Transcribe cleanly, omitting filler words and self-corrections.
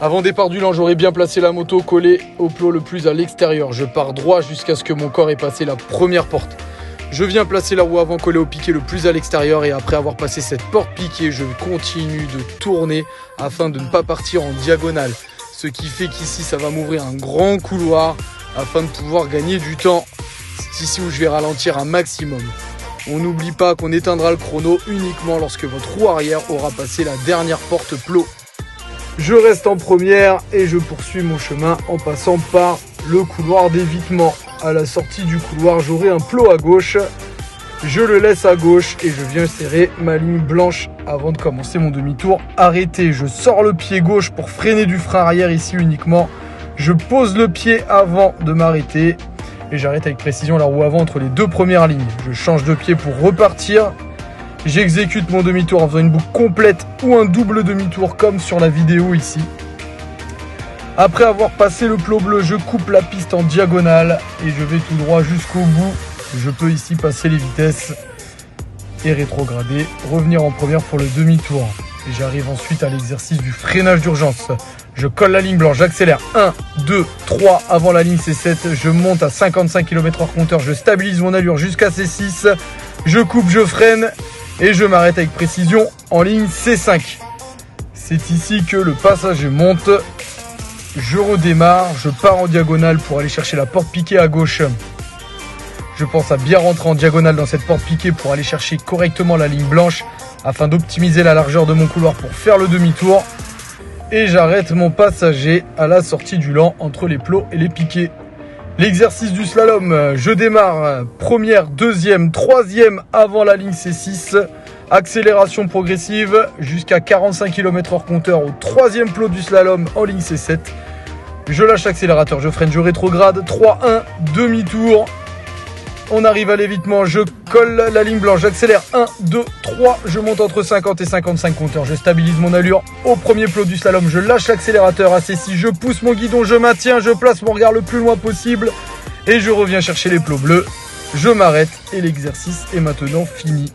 Avant départ du lent, j'aurais bien placé la moto collée au plot le plus à l'extérieur. Je pars droit jusqu'à ce que mon corps ait passé la première porte. Je viens placer la roue avant collée au piqué le plus à l'extérieur et après avoir passé cette porte piquée, je continue de tourner afin de ne pas partir en diagonale. Ce qui fait qu'ici, ça va m'ouvrir un grand couloir afin de pouvoir gagner du temps. C'est ici où je vais ralentir un maximum. On n'oublie pas qu'on éteindra le chrono uniquement lorsque votre roue arrière aura passé la dernière porte plot. Je reste en première et je poursuis mon chemin en passant par le couloir d'évitement. À la sortie du couloir, j'aurai un plot à gauche. Je le laisse à gauche et je viens serrer ma ligne blanche avant de commencer mon demi-tour arrêté. Je sors le pied gauche pour freiner du frein arrière ici uniquement. Je pose le pied avant de m'arrêter et j'arrête avec précision la roue avant entre les deux premières lignes. Je change de pied pour repartir. J'exécute mon demi-tour en faisant une boucle complète ou un double demi-tour comme sur la vidéo ici. Après avoir passé le plot bleu, je coupe la piste en diagonale et je vais tout droit jusqu'au bout. Je peux ici passer les vitesses et rétrograder, revenir en première pour le demi-tour. Et j'arrive ensuite à l'exercice du freinage d'urgence. Je colle la ligne blanche, j'accélère 1, 2, 3 avant la ligne C7. Je monte à 55 km/h compteur, je stabilise mon allure jusqu'à C6. Je coupe, je freine et je m'arrête avec précision en ligne C5. C'est ici que le passager monte. Je redémarre, je pars en diagonale pour aller chercher la porte piquée à gauche. Je pense à bien rentrer en diagonale dans cette porte piquée pour aller chercher correctement la ligne blanche afin d'optimiser la largeur de mon couloir pour faire le demi-tour. Et j'arrête mon passager à la sortie du lent entre les plots et les piquets. L'exercice du slalom, je démarre première, deuxième, troisième avant la ligne C6. Accélération progressive jusqu'à 45 km/h compteur au troisième plot du slalom en ligne C7. Je lâche l'accélérateur, je freine, je rétrograde. 3, 1, demi-tour. On arrive à l'évitement, je colle la ligne blanche, j'accélère 1, 2, 3. Je monte entre 50 et 55 compteurs. Je stabilise mon allure au premier plot du slalom. Je lâche l'accélérateur à C6, je pousse mon guidon, je maintiens, je place mon regard le plus loin possible. Et je reviens chercher les plots bleus. Je m'arrête et l'exercice est maintenant fini.